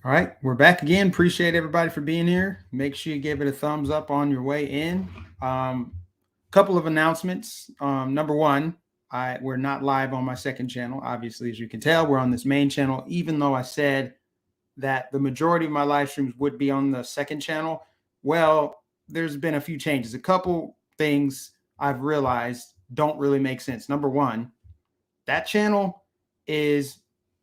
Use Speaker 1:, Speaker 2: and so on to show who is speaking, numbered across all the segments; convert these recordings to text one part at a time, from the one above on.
Speaker 1: All right, we're back again. Appreciate everybody for being here. Make sure you give it a thumbs up on your way in. Couple of announcements. Number one, we're not live on my second channel. Obviously, as you can tell, we're on this main channel. Even though I said that the majority of my live streams would be on the second channel, well, there's been a few changes. A couple things I've realized don't really make sense. Number one, that channel is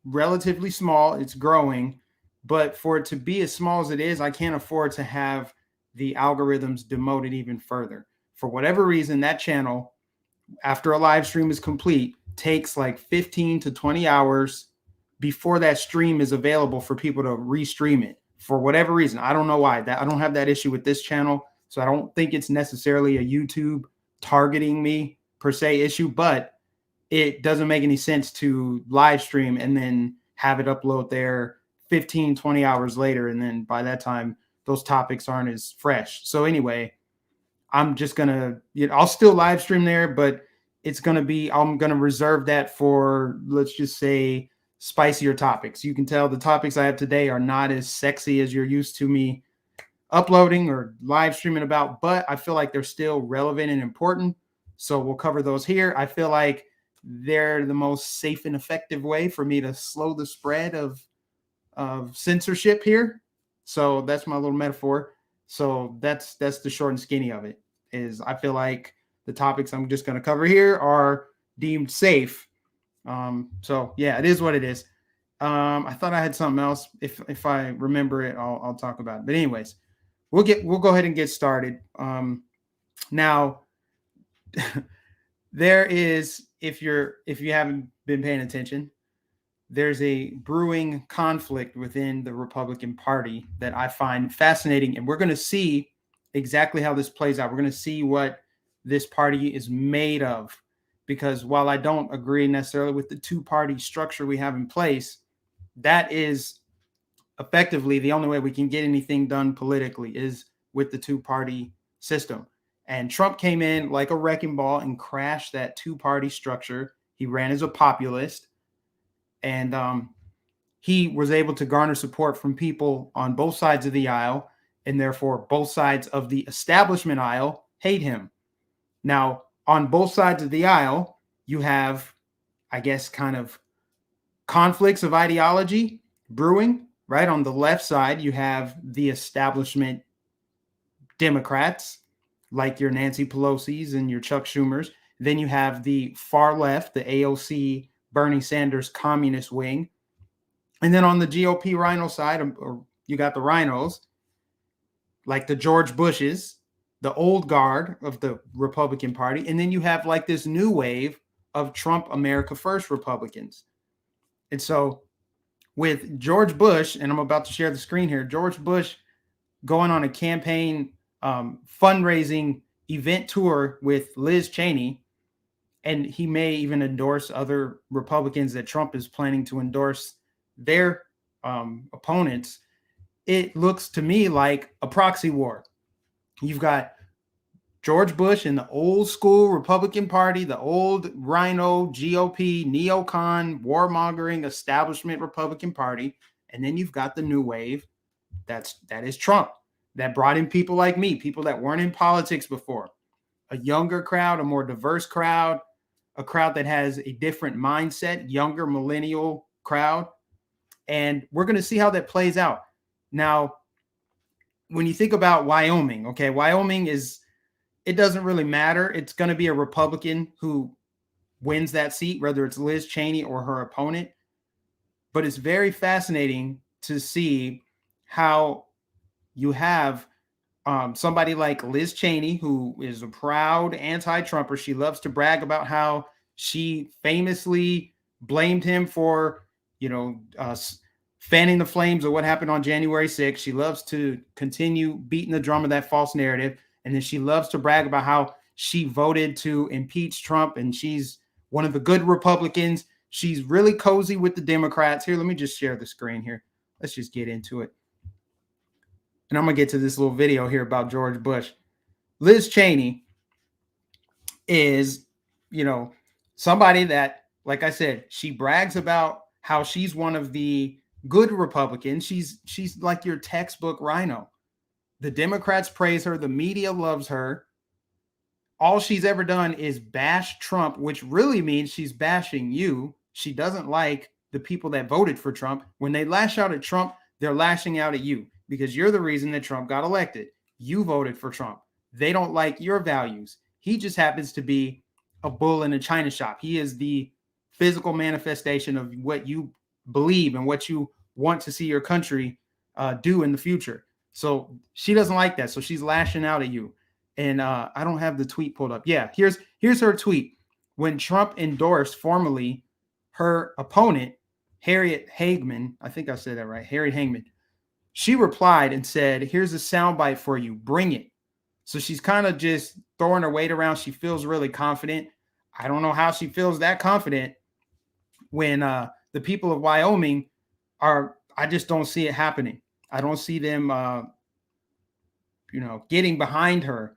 Speaker 1: relatively small. It's growing, but for it to be as small as it is, I can't afford to have the algorithms demoted even further. For whatever reason, that channel, after a live stream is complete, takes like 15 to 20 hours before that stream is available for people to restream it. For whatever reason, I don't know why. I don't have that issue with this channel, so I don't think it's necessarily a YouTube targeting me per se issue, but it doesn't make any sense to live stream and then have it upload there 15, 20 hours later. And then by that time, those topics aren't as fresh. So anyway, I'm just going to, I'll still live stream there, but I'm going to reserve that for, let's just say, spicier topics. You can tell the topics I have today are not as sexy as you're used to me uploading or live streaming about, but I feel like they're still relevant and important. So we'll cover those here. I feel like they're the most safe and effective way for me to slow the spread of censorship here. So that's my little metaphor. So that's the short and skinny of it. Is I feel like the topics I'm just going to cover here are deemed safe. So yeah, it is what it is. I thought I had something else. If I remember it, I'll talk about it. But anyways, we'll go ahead and get started. Now there is, if you haven't been paying attention, there's a brewing conflict within the Republican Party that I find fascinating, and we're going to see exactly how this plays out. We're going to see what this party is made of, because while I don't agree necessarily with the two-party structure we have in place, that is effectively the only way we can get anything done politically is with the two-party system. And Trump came in like a wrecking ball and crashed that two-party structure. He ran as a populist, and he was able to garner support from people on both sides of the aisle, and therefore both sides of the establishment aisle hate him. Now, on both sides of the aisle, you have, I guess, kind of conflicts of ideology brewing, right? On the left side, you have the establishment Democrats, like your Nancy Pelosi's and your Chuck Schumer's. Then you have the far left, the AOC, Bernie Sanders communist wing. And then on the GOP rhino side, you got the rhinos, like the George Bushes, the old guard of the Republican Party. And then you have like this new wave of Trump America First Republicans. And so with George Bush, and I'm about to share the screen here, George Bush going on a campaign fundraising event tour with Liz Cheney, and he may even endorse other Republicans that Trump is planning to endorse their opponents. It looks to me like a proxy war. You've got George Bush and the old school Republican Party, the old rhino GOP, neocon, warmongering establishment Republican Party, and then you've got the new wave that is Trump, that brought in people like me, people that weren't in politics before, a younger crowd, a more diverse crowd, a crowd that has a different mindset, younger millennial crowd. And we're going to see how that plays out. Now, when you think about Wyoming, okay, Wyoming it doesn't really matter. It's going to be a Republican who wins that seat, whether it's Liz Cheney or her opponent. But it's very fascinating to see how you have somebody like Liz Cheney, who is a proud anti-Trumper. She loves to brag about how she famously blamed him for, fanning the flames of what happened on January 6th. She loves to continue beating the drum of that false narrative. And then she loves to brag about how she voted to impeach Trump, and she's one of the good Republicans. She's really cozy with the Democrats. Here, let me just share the screen here. Let's just get into it. And I'm going to get to this little video here about George Bush. Liz Cheney is, somebody that, like I said, she brags about how she's one of the good Republican. She's like your textbook rhino. The Democrats praise her. The media loves her. All she's ever done is bash Trump, which really means she's bashing you. She doesn't like the people that voted for Trump. When they lash out at Trump, they're lashing out at you because you're the reason that Trump got elected. You voted for Trump. They don't like your values. He just happens to be a bull in a china shop. He is the physical manifestation of what you believe and what you want to see your country do in the future. So she doesn't like that. So she's lashing out at you. And I don't have the tweet pulled up. Yeah, here's her tweet. When Trump endorsed formally her opponent, Harriet Hagman, I think I said that right, Harriet Hagman, she replied and said, here's a soundbite for you. Bring it. So she's kind of just throwing her weight around. She feels really confident. I don't know how she feels that confident when the people of Wyoming are, I just don't see it happening. I don't see them, getting behind her.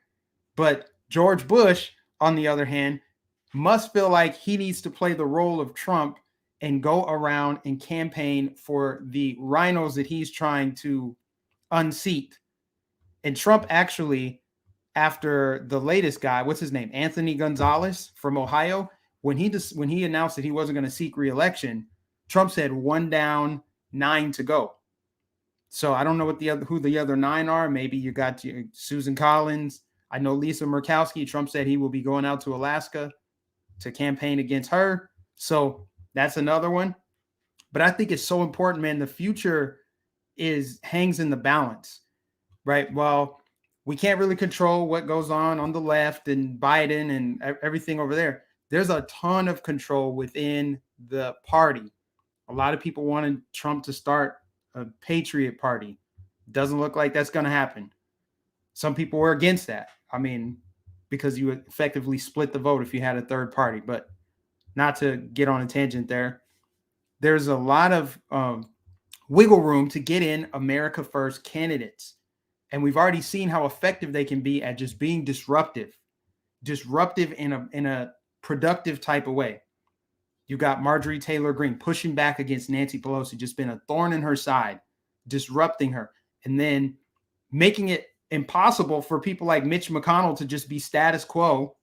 Speaker 1: But George Bush, on the other hand, must feel like he needs to play the role of Trump and go around and campaign for the rhinos that he's trying to unseat. And Trump actually, after the latest guy, what's his name? Anthony Gonzalez from Ohio, when he announced that he wasn't going to seek re-election, Trump said 1 down, 9 to go. So I don't know who the other 9 are. Maybe you got Susan Collins. I know Lisa Murkowski. Trump said he will be going out to Alaska to campaign against her. So that's another one. But I think it's so important, man. The future hangs in the balance, right? Well, we can't really control what goes on the left and Biden and everything over there. There's a ton of control within the party. A lot of people wanted Trump to start a Patriot Party. Doesn't look like that's going to happen. Some people were against that. I mean, because you would effectively split the vote if you had a third party. But not to get on a tangent there. There's a lot of wiggle room to get in America First candidates. And we've already seen how effective they can be at just being disruptive in a productive type of way. You got Marjorie Taylor Greene pushing back against Nancy Pelosi, just been a thorn in her side, disrupting her, and then making it impossible for people like Mitch McConnell to just be status quo.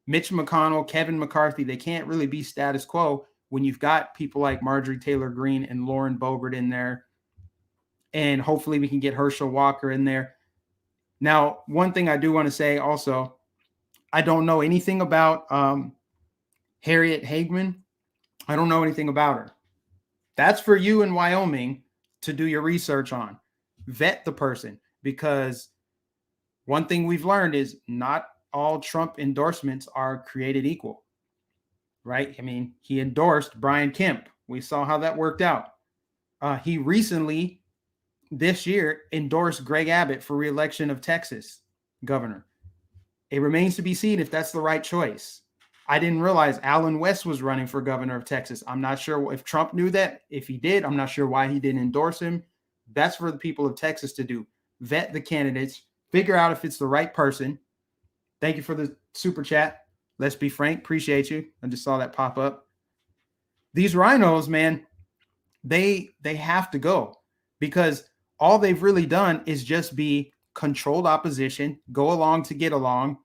Speaker 1: Mitch McConnell, Kevin McCarthy, they can't really be status quo when you've got people like Marjorie Taylor Greene and Lauren Boebert in there. And hopefully we can get Herschel Walker in there. Now, one thing I do want to say also, I don't know anything about Harriet Hagman. I don't know anything about her. That's for you in Wyoming to do your research on. Vet the person, because one thing we've learned is not all Trump endorsements are created equal, right? I mean, he endorsed Brian Kemp. We saw how that worked out. He recently, this year, endorsed Greg Abbott for re-election of Texas governor. It remains to be seen if that's the right choice. I didn't realize Alan West was running for governor of Texas. I'm not sure if Trump knew that. If he did, I'm not sure why he didn't endorse him. That's for the people of Texas to do. Vet the candidates, figure out if it's the right person. Thank you for the super chat. Let's be frank. Appreciate you. I just saw that pop up. These rhinos, man, they have to go, because all they've really done is just be controlled opposition, go along to get along,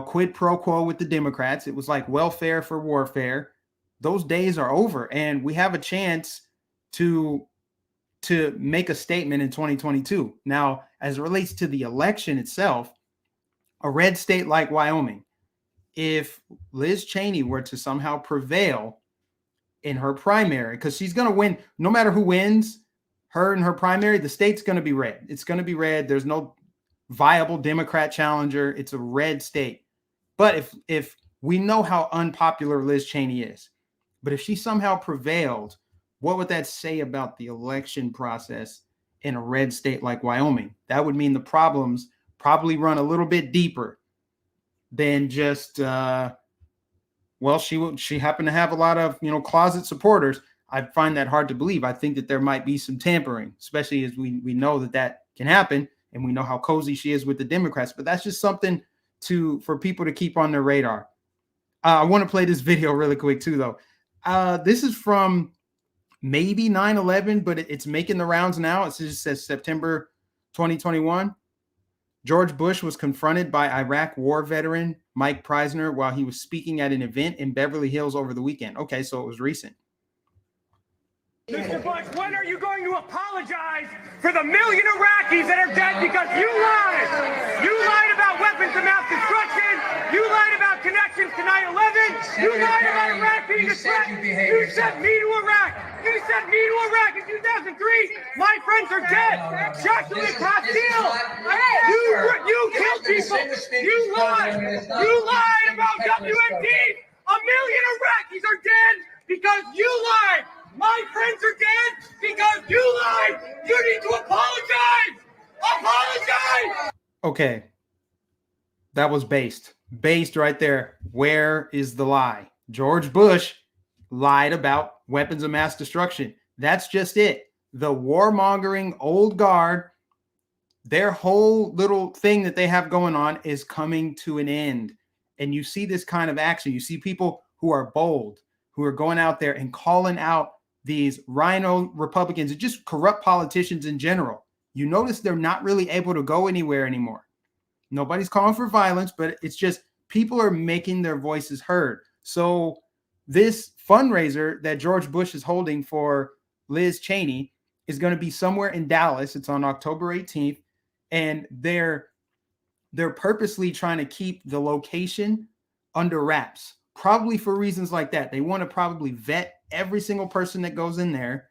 Speaker 1: quid pro quo with the Democrats. It was like welfare for warfare. Those days are over, and we have a chance to make a statement in 2022. Now, as it relates to the election itself, a red state like Wyoming, if Liz Cheney were to somehow prevail in her primary, because she's going to win, no matter who wins her in her primary, the state's going to be red. It's going to be red. There's no viable Democrat challenger. It's a red state. But if we know how unpopular Liz Cheney is, but if she somehow prevailed, what would that say about the election process in a red state like Wyoming? That would mean the problems probably run a little bit deeper than just, she happened to have a lot of, closet supporters. I find that hard to believe. I think that there might be some tampering, especially as we know that can happen, and we know how cozy she is with the Democrats. But that's just something for people to keep on their radar. I want to play this video really quick too, though. This is from maybe 9/11, but it's making the rounds now. It just says September 2021. George Bush was confronted by Iraq war veteran Mike Preisner while he was speaking at an event in Beverly Hills over the weekend. Okay, so it was recent.
Speaker 2: Mr. Bush, when are you going to apologize for the million Iraqis that are dead because you lied? You lied about weapons of mass destruction. You lied about connections to 9/11. You lied about Iraq being a threat. You sent me to Iraq. You sent me to Iraq in 2003. My friends are dead. Joshua Castile. You killed people. You lied. You lied about WMD. A million Iraqis are dead because you lied. My friends are dead because you lied. You need to apologize. Apologize.
Speaker 1: Okay. That was based right there. Where is the lie? George Bush lied about weapons of mass destruction. That's just it. The warmongering old guard, their whole little thing that they have going on is coming to an end. And you see this kind of action. You see people who are bold, who are going out there and calling out these rhino Republicans and just corrupt politicians in general. You notice they're not really able to go anywhere anymore. Nobody's calling for violence, but it's just people are making their voices heard. So this fundraiser that George Bush is holding for Liz Cheney is going to be somewhere in Dallas. It's on October 18th. And they're purposely trying to keep the location under wraps, probably for reasons like that. They want to probably vet every single person that goes in there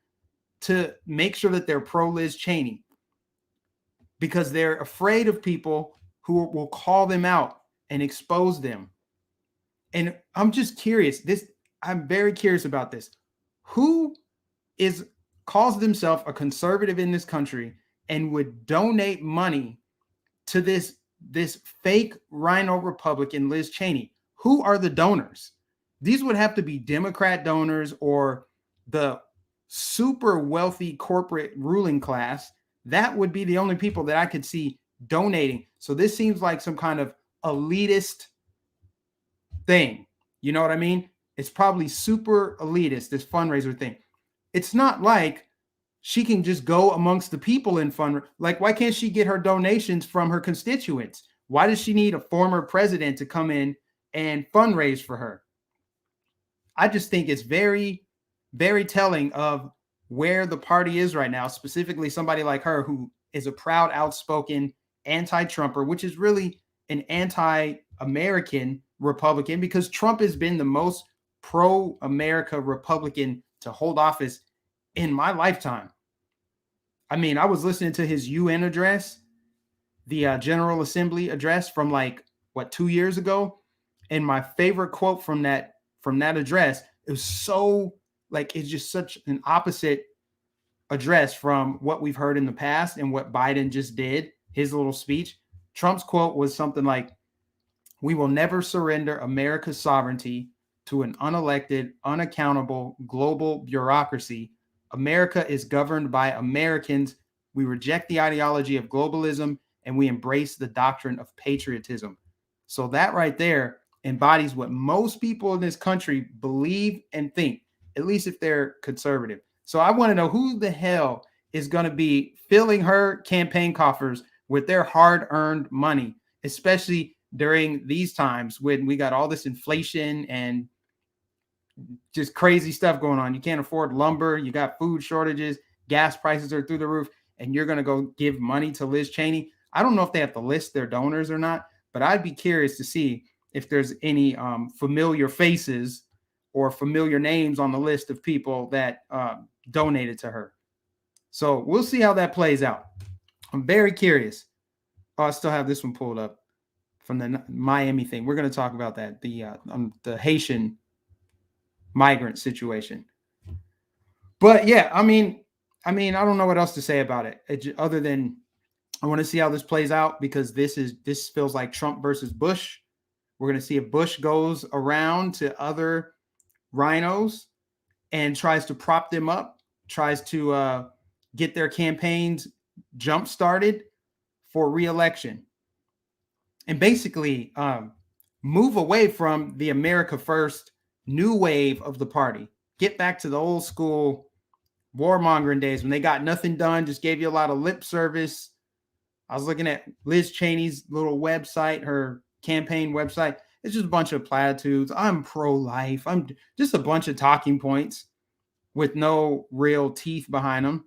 Speaker 1: to make sure that they're pro Liz Cheney, because they're afraid of people who will call them out and expose them. And I'm just curious. I'm very curious about this. Who calls themselves a conservative in this country and would donate money to this fake rhino Republican Liz Cheney? Who are the donors? These would have to be Democrat donors or the super wealthy corporate ruling class. That would be the only people that I could see donating. So this seems like some kind of elitist thing. You know what I mean? It's probably super elitist, this fundraiser thing. It's not like she can just go amongst the people in fund. Like, why can't she get her donations from her constituents? Why does she need a former president to come in and fundraise for her? I just think it's very, very telling of where the party is right now, specifically somebody like her who is a proud, outspoken anti-Trumper, which is really an anti-American Republican, because Trump has been the most pro-America Republican to hold office in my lifetime. I mean, I was listening to his UN address, the General Assembly address from 2 years ago. And my favorite quote from that address, it was so it's just such an opposite address from what we've heard in the past and what Biden just did, his little speech. Trump's quote was something like, "We will never surrender America's sovereignty to an unelected, unaccountable global bureaucracy. America is governed by Americans. We reject the ideology of globalism and we embrace the doctrine of patriotism." So that right there embodies what most people in this country believe and think, at least if they're conservative. So I want to know who the hell is going to be filling her campaign coffers with their hard-earned money, especially during these times when we got all this inflation and just crazy stuff going on. You can't afford lumber. You got food shortages. Gas prices are through the roof. And you're going to go give money to Liz Cheney. I don't know if they have to list their donors or not, but I'd be curious to see if there's any familiar faces or familiar names on the list of people that donated to her. So we'll see how that plays out. I'm very curious. Oh, I still have this one pulled up from the Miami thing. We're going to talk about that, the Haitian migrant situation. But yeah, I mean, I don't know what else to say about it other than I want to see how this plays out, because this feels like Trump versus Bush. We're going to see if Bush goes around to other rhinos and tries to prop them up, tries to get their campaigns jump started for re-election, and basically move away from the America First new wave of the party. Get back to the old school warmongering days when they got nothing done, just gave you a lot of lip service. I was looking at Liz Cheney's little website, her campaign website. It's just a bunch of platitudes. I'm pro-life. I'm just a bunch of talking points with no real teeth behind them.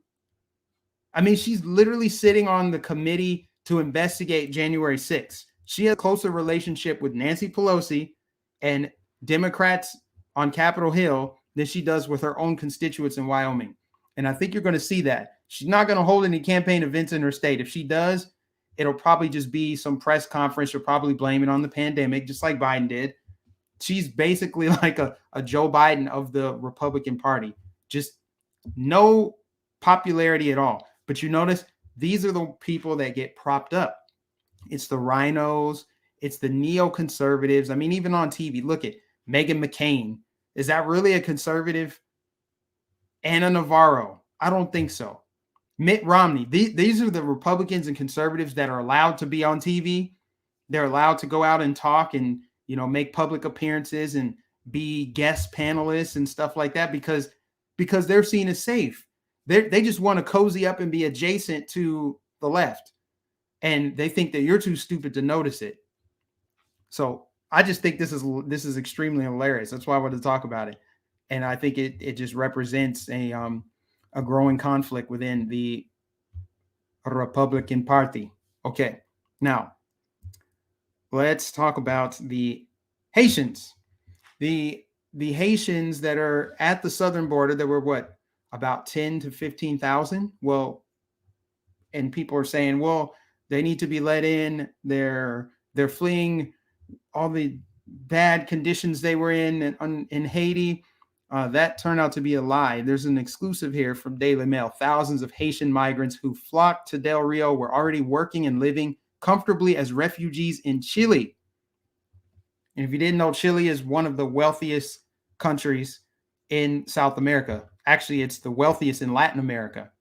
Speaker 1: I mean, she's literally sitting on the committee to investigate January 6th. She has a closer relationship with Nancy Pelosi and Democrats on Capitol Hill than she does with her own constituents in Wyoming. And I think you're going to see that. She's not going to hold any campaign events in her state. If she does, it'll probably just be some press conference. She'll probably blame it on the pandemic, just like Biden did. She's basically like a Joe Biden of the Republican Party. Just no popularity at all. But you notice these are the people that get propped up. It's the rhinos. It's the neoconservatives. I mean, even on TV, look at Meghan McCain. Is that really a conservative? Anna Navarro. I don't think so. Mitt Romney. These are the Republicans and conservatives that are allowed to be on TV. They're allowed to go out and talk and, you know, make public appearances and be guest panelists and stuff like that because they're seen as safe. They just want to cozy up and be adjacent to the left. And they think that you're too stupid to notice it. So I just think this is extremely hilarious. That's why I wanted to talk about it. And I think it just represents a growing conflict within the Republican Party. Okay, now let's talk about the Haitians. The Haitians that are at the southern border, there were what, about 10 to 15,000? Well, and people are saying, well, they need to be let in. They're fleeing all the bad conditions they were in Haiti. That turned out to be a lie. There's an exclusive here from Daily Mail. Thousands of Haitian migrants who flocked to Del Rio were already working and living comfortably as refugees in Chile. And if you didn't know, Chile is one of the wealthiest countries in South America. Actually, it's the wealthiest in Latin America.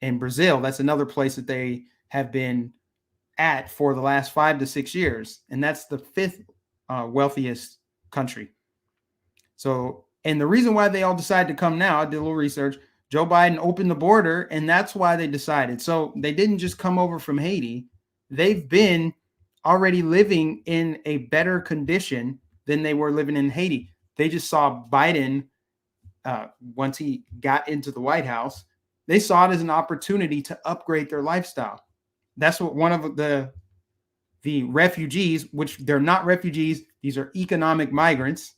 Speaker 1: And Brazil, that's another place that they have been at for the last 5 to 6 years. And that's the fifth wealthiest country. So, and the reason why they all decided to come now, I did a little research. Joe Biden opened the border, and that's why they decided. So they didn't just come over from Haiti. They've been already living in a better condition than they were living in Haiti. They just saw Biden, once he got into the White House, they saw it as an opportunity to upgrade their lifestyle. That's what one of the refugees, which they're not refugees, these are economic migrants.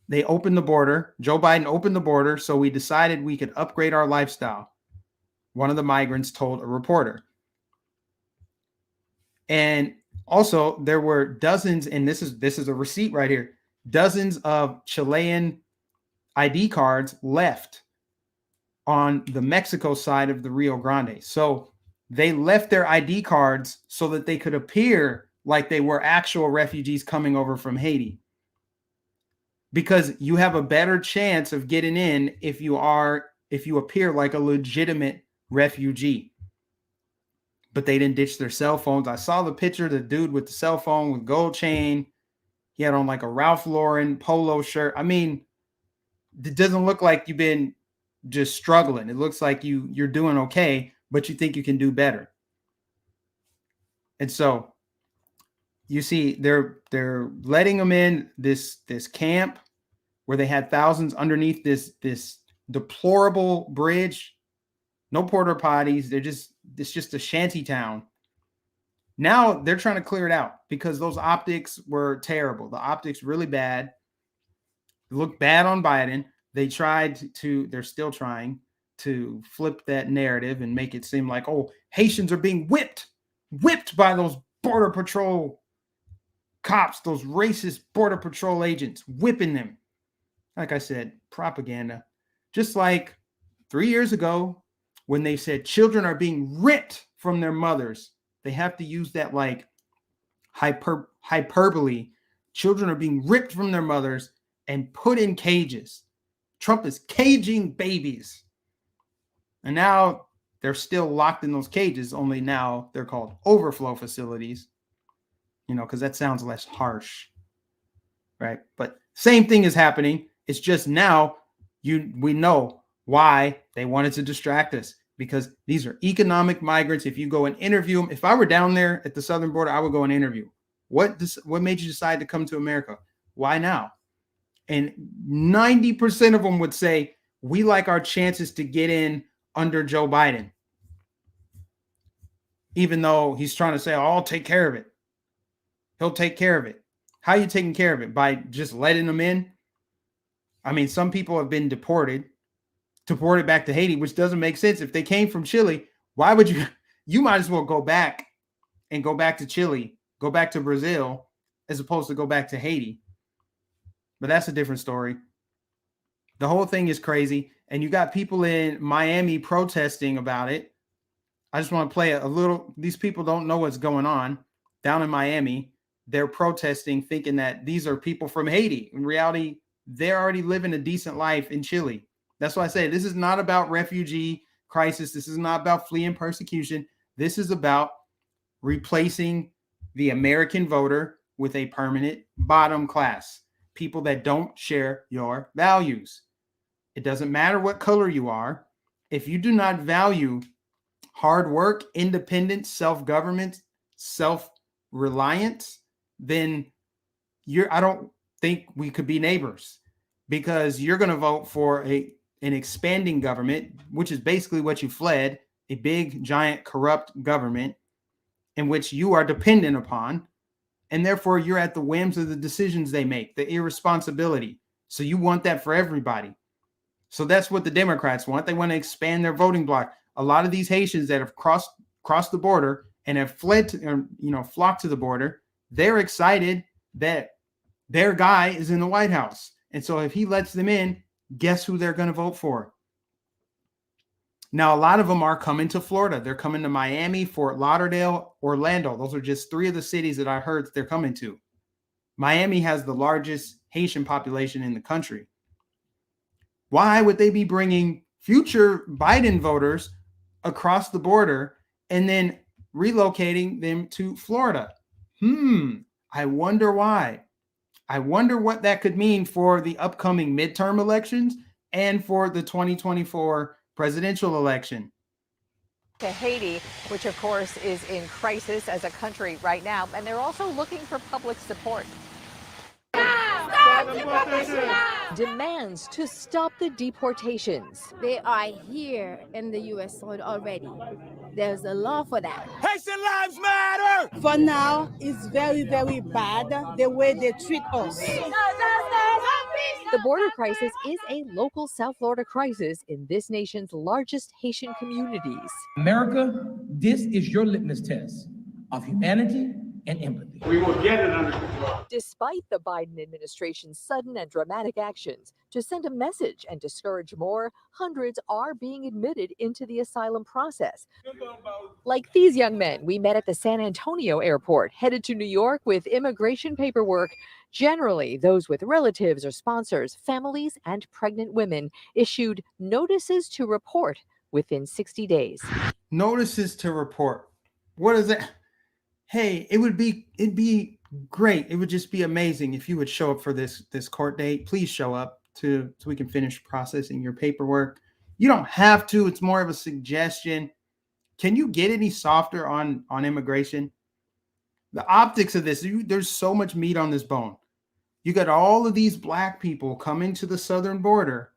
Speaker 1: They opened the border. Joe Biden opened the border, so we decided we could upgrade our lifestyle. One of the migrants told a reporter. And also, there were dozens, and this is a receipt right here, dozens of Chilean ID cards left on the Mexico side of the Rio Grande. So they left their ID cards so that they could appear like they were actual refugees coming over from Haiti. Because you have a better chance of getting in if you appear like a legitimate refugee. But they didn't ditch their cell phones. I saw the picture of the dude with the cell phone with gold chain. He had on like a Ralph Lauren polo shirt. I mean, it doesn't look like you've been just struggling. It looks like you're doing okay, but you think you can do better. And so you see they're letting them in this camp where they had thousands underneath this deplorable bridge. No porta potties. It's just a shanty town. Now they're trying to clear it out because those optics were terrible. The optics really bad. It looked bad on Biden. They're still trying to flip that narrative and make it seem like, oh, Haitians are being whipped by those Border Patrol cops, those racist Border Patrol agents, whipping them. Like I said, propaganda. Just like 3 years ago when they said children are being ripped from their mothers, they have to use that like hyperbole. Children are being ripped from their mothers and put in cages. Trump is caging babies. And now they're still locked in those cages, only now they're called overflow facilities, because that sounds less harsh, right? But same thing is happening. It's just now we know Why? They wanted to distract us because these are economic migrants. If you go and interview them, if I were down there at the southern border, I would go and interview. What made you decide to come to America? Why now? And 90% of them would say, we like our chances to get in under Joe Biden. Even though he's trying to say, oh, I'll take care of it. He'll take care of it. How are you taking care of it? By just letting them in? I mean, some people have been deported back to Haiti, which doesn't make sense. If they came from Chile, why would you might as well go back to Chile, go back to Brazil, as opposed to go back to Haiti. But that's a different story. The whole thing is crazy. And you got people in Miami protesting about it. I just want to play a little. These people don't know what's going on down in Miami. They're protesting, thinking that these are people from Haiti. In reality, they're already living a decent life in Chile. That's why I say this is not about refugee crisis. This is not about fleeing persecution. This is about replacing the American voter with a permanent bottom class, people that don't share your values. It doesn't matter what color you are. If you do not value hard work, independence, self-government, self-reliance, then I don't think we could be neighbors, because you're going to vote for an expanding government, which is basically what you fled, a big, giant, corrupt government in which you are dependent upon. And therefore, you're at the whims of the decisions they make, the irresponsibility. So you want that for everybody. So that's what the Democrats want. They want to expand their voting bloc. A lot of these Haitians that have crossed the border and have fled to, flocked to the border, they're excited that their guy is in the White House. And so if he lets them in, guess who they're going to vote for? Now, a lot of them are coming to Florida. They're coming to Miami, Fort Lauderdale, Orlando. Those are just 3 of the cities that I heard they're coming to. Miami has the largest Haitian population in the country. Why would they be bringing future Biden voters across the border and then relocating them to Florida? I wonder why. I wonder what that could mean for the upcoming midterm elections and for the 2024 presidential election.
Speaker 3: To Haiti, which of course is in crisis as a country right now, and they're also looking for public support. Demands to stop the deportations.
Speaker 4: They are here in the U.S. soil already. There's a law for that.
Speaker 2: Haitian lives matter!
Speaker 5: For now, it's very, very bad the way they treat us.
Speaker 3: The border crisis is a local South Florida crisis in this nation's largest Haitian communities.
Speaker 6: America, this is your litmus test of humanity and empathy.
Speaker 2: We will get it under control.
Speaker 3: Despite the Biden administration's sudden and dramatic actions to send a message and discourage more, hundreds are being admitted into the asylum process. Like these young men we met at the San Antonio airport, headed to New York with immigration paperwork. Generally, those with relatives or sponsors, families, and pregnant women issued notices to report within 60 days.
Speaker 1: Notices to report. What is that? Hey, it'd be great. It would just be amazing if you would show up for this court date. Please show up so we can finish processing your paperwork. You don't have to. It's more of a suggestion. Can you get any softer on immigration? The optics of this, there's so much meat on this bone. You got all of these black people coming to the southern border,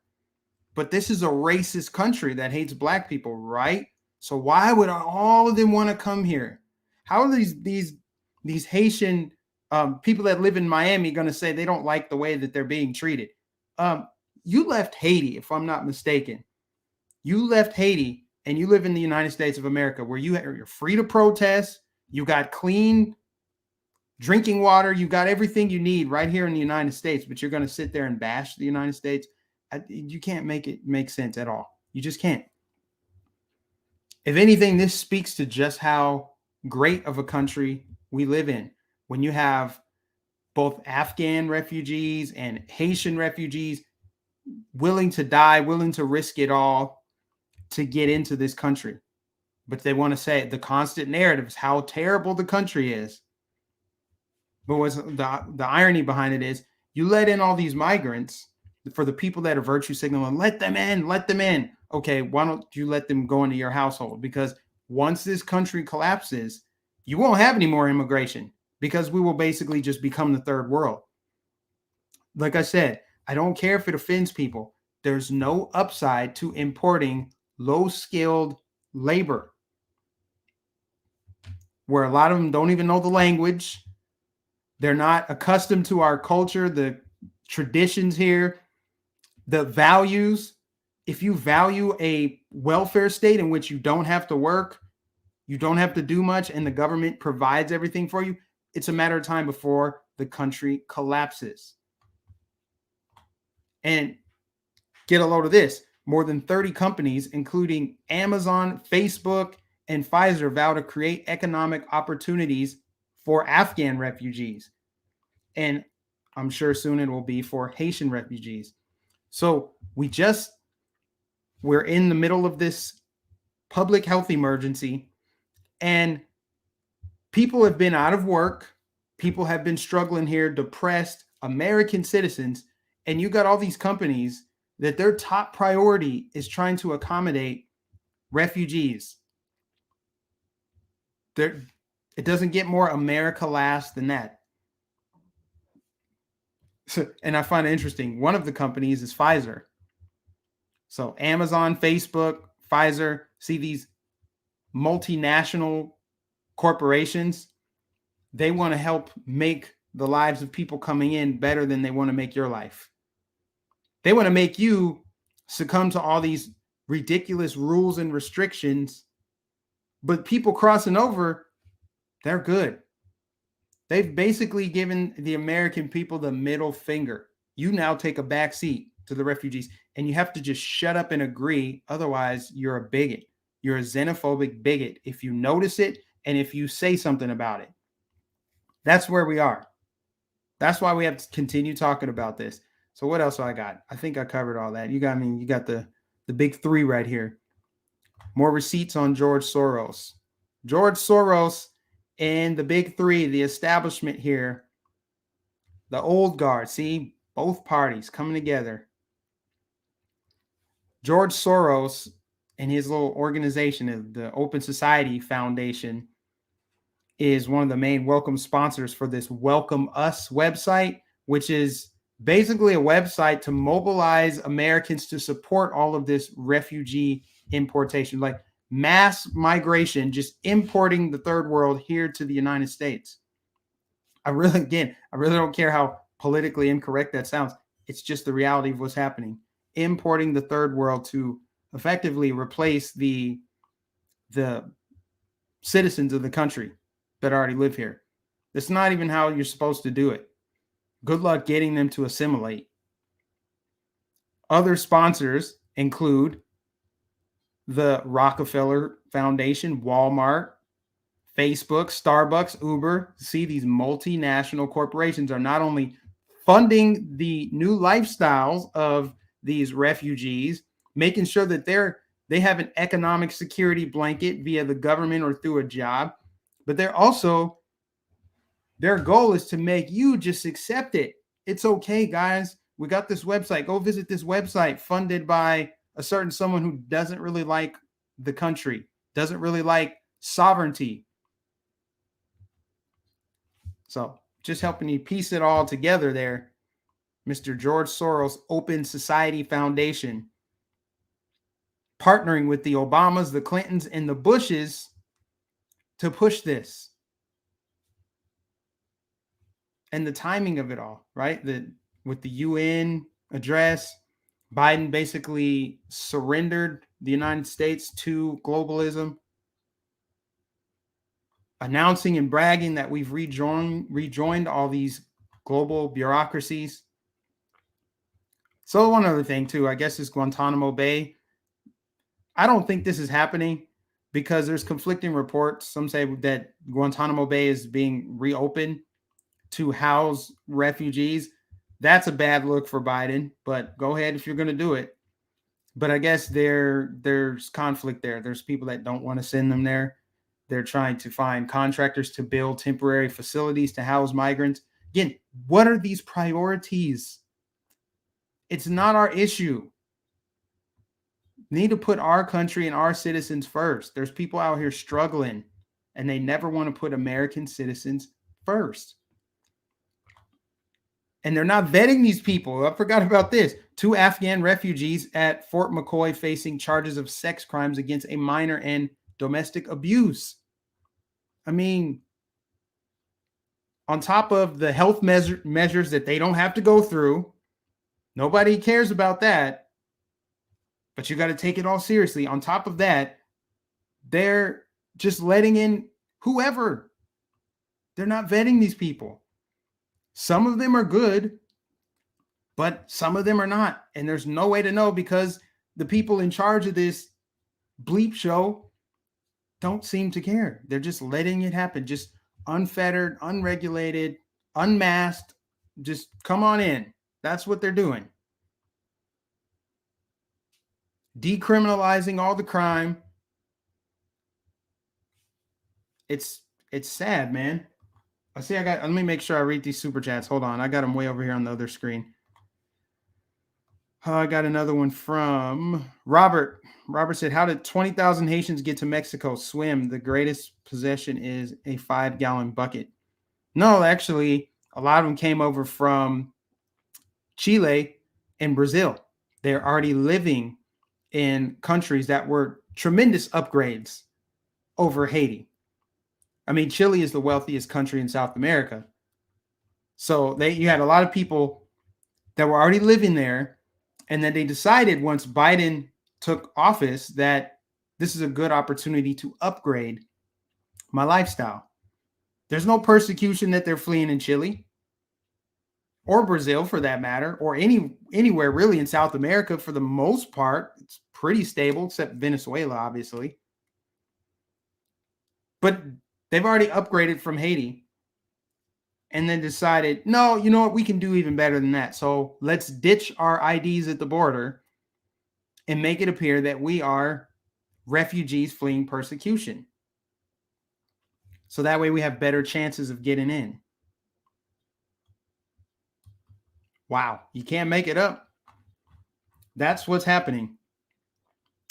Speaker 1: but this is a racist country that hates black people, right? So why would all of them want to come here? How are these Haitian people that live in Miami going to say they don't like the way that they're being treated? You left Haiti, if I'm not mistaken. You left Haiti and you live in the United States of America, where you're free to protest. You got clean drinking water. You got everything you need right here in the United States, but you're going to sit there and bash the United States. You can't make it make sense at all. You just can't. If anything, this speaks to just how great of a country we live in, when you have both Afghan refugees and Haitian refugees willing to die, willing to risk it all to get into this country. But they want to say the constant narrative is how terrible the country is. But what's the irony behind it is you let in all these migrants, for the people that are virtue signaling, let them in, let them in. Okay, why don't you let them go into your household? Because once this country collapses, you won't have any more immigration because we will basically just become the third world. Like I said, I don't care if it offends people. There's no upside to importing low-skilled labor where a lot of them don't even know the language. They're not accustomed to our culture, the traditions here, the values. If you value a welfare state in which you don't have to work, you don't have to do much, and the government provides everything for you, it's a matter of time before the country collapses. And get a load of this. More than 30 companies, including Amazon, Facebook, and Pfizer, vow to create economic opportunities for Afghan refugees. And I'm sure soon it will be for Haitian refugees. So we're in the middle of this public health emergency, and people have been out of work. People have been struggling here, depressed, American citizens. And you got all these companies that their top priority is trying to accommodate refugees. It doesn't get more America last than that. So, and I find it interesting. One of the companies is Pfizer. So Amazon, Facebook, Pfizer, see these multinational corporations, they want to help make the lives of people coming in better than they want to make your life. They want to make you succumb to all these ridiculous rules and restrictions, but people crossing over, they're good. They've basically given the American people the middle finger. You now take a back seat to the refugees, and you have to just shut up and agree. Otherwise, you're a bigot. You're a xenophobic bigot if you notice it and if you say something about it. That's where we are. That's why we have to continue talking about this. So what else do I got? I think I covered all that. You got the big three right here. More receipts on George Soros. George Soros and the big three, the establishment here, the old guard. See, both parties coming together. George Soros and his little organization, the Open Society Foundation, is one of the main welcome sponsors for this Welcome Us website, which is basically a website to mobilize Americans to support all of this refugee importation, like mass migration, just importing the third world here to the United States. I really don't care how politically incorrect that sounds. It's just the reality of what's happening. Importing the third world to effectively replace the citizens of the country that already live here. That's not even how you're supposed to do it. Good luck getting them to assimilate. Other sponsors include the Rockefeller Foundation, Walmart, Facebook, Starbucks, Uber. See, these multinational corporations are not only funding the new lifestyles of these refugees, making sure that they have an economic security blanket via the government or through a job, but their goal is to make you just accept it. It's okay, guys. We got this website. Go visit this website funded by a certain someone who doesn't really like the country, doesn't really like sovereignty. So just helping you piece it all together there, Mr. George Soros Open Society Foundation, partnering with the Obamas, the Clintons, and the Bushes to push this. And the timing of it all, right? With the UN address, Biden basically surrendered the United States to globalism, announcing and bragging that we've rejoined all these global bureaucracies. So one other thing too, I guess, is Guantanamo Bay. I don't think this is happening because there's conflicting reports. Some say that Guantanamo Bay is being reopened to house refugees. That's a bad look for Biden, but go ahead if you're going to do it. But I guess there's conflict there. There's people that don't want to send them there. They're trying to find contractors to build temporary facilities to house migrants. Again, what are these priorities? It's not our issue. Need to put our country and our citizens first. There's people out here struggling, and they never want to put American citizens first. And they're not vetting these people. I forgot about this. 2 Afghan refugees at Fort McCoy facing charges of sex crimes against a minor and domestic abuse. I mean, on top of the health measures that they don't have to go through, nobody cares about that. But you got to take it all seriously. On top of that, they're just letting in whoever. They're not vetting these people. Some of them are good, but some of them are not. And there's no way to know because the people in charge of this bleep show don't seem to care. They're just letting it happen. Just unfettered, unregulated, unmasked. Just come on in. That's what they're doing. Decriminalizing all the crime. It's sad, man. I see let me make sure I read these super chats. Hold on. I got them way over here on the other screen. I got another one from Robert. Robert said, how did 20,000 Haitians get to Mexico? Swim. The greatest possession is a 5-gallon bucket. No, actually, a lot of them came over from Chile and Brazil. They're already living in countries that were tremendous upgrades over Haiti. I mean, Chile is the wealthiest country in South America. So you had a lot of people that were already living there. And then they decided once Biden took office that this is a good opportunity to upgrade my lifestyle. There's no persecution that they're fleeing in Chile or Brazil for that matter, or anywhere really in South America for the most part. It's pretty stable, except Venezuela, obviously. But they've already upgraded from Haiti and then decided, no, you know what? We can do even better than that. So let's ditch our IDs at the border and make it appear that we are refugees fleeing persecution. So that way we have better chances of getting in. Wow. You can't make it up. That's what's happening.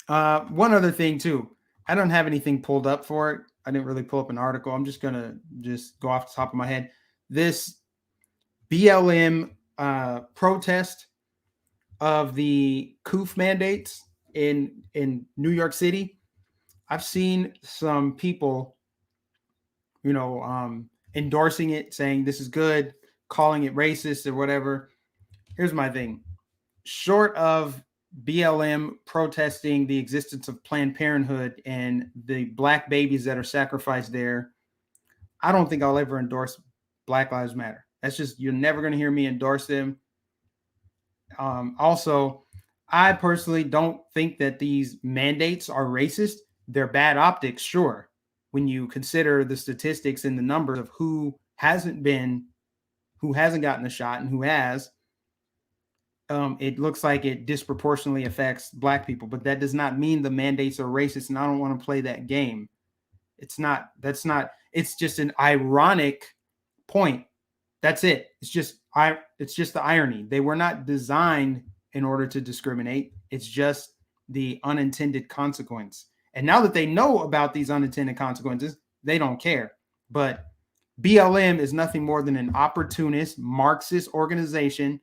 Speaker 1: One other thing too. I don't have anything pulled up for it. I didn't really pull up an article. I'm just going to go off the top of my head. This BLM protest of the COOF mandates in New York City. I've seen some people, endorsing it, saying this is good, calling it racist or whatever. Here's my thing. Short of BLM protesting the existence of Planned Parenthood and the black babies that are sacrificed there, I don't think I'll ever endorse Black Lives Matter. That's just, you're never going to hear me endorse them. Also, I personally don't think that these mandates are racist. They're bad optics, sure. When you consider the statistics and the numbers of who hasn't gotten the shot and who has, it looks like it disproportionately affects black people, but that does not mean the mandates are racist. And I don't want to play that game. It's just an ironic point. That's it. It's just the irony. They were not designed in order to discriminate. It's just the unintended consequence. And now that they know about these unintended consequences, they don't care. But BLM is nothing more than an opportunist Marxist organization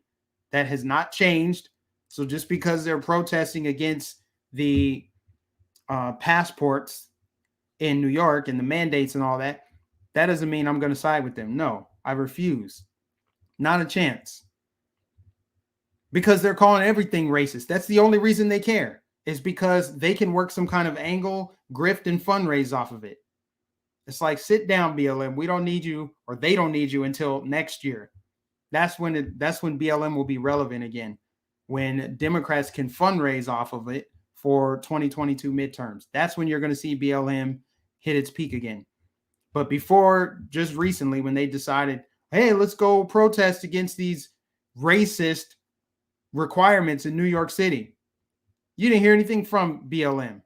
Speaker 1: that has not changed. So just because they're protesting against the passports in New York and the mandates and all that, that doesn't mean I'm going to side with them. No, I refuse. Not a chance. Because they're calling everything racist. That's the only reason they care, is because they can work some kind of angle, grift, and fundraise off of it. It's like, sit down, BLM. We don't need you, or they don't need you until next year. That's when BLM will be relevant again, when Democrats can fundraise off of it for 2022 midterms. That's when you're going to see BLM hit its peak again. But before, just recently, when they decided, hey, let's go protest against these racist requirements in New York City, you didn't hear anything from BLM.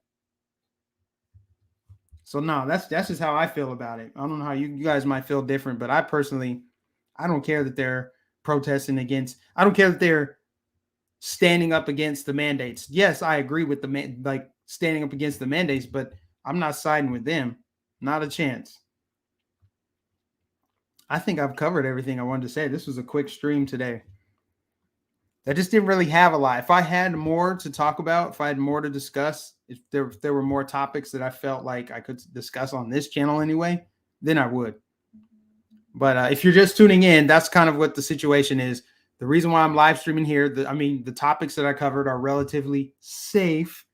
Speaker 1: So no, that's just how I feel about it. I don't know how you guys might feel different, but I personally, I don't care that they're protesting against, I don't care that they're standing up against the mandates. Yes, I agree with the standing up against the mandates, but I'm not siding with them. Not a chance. I think I've covered everything I wanted to say. This was a quick stream today. I just didn't really have a lot. If I had more to talk about, if I had more to discuss, if there were more topics that I felt like I could discuss on this channel anyway, then I would. But if you're just tuning in, that's kind of what the situation is. The reason why I'm live streaming here, the topics that I covered are relatively safe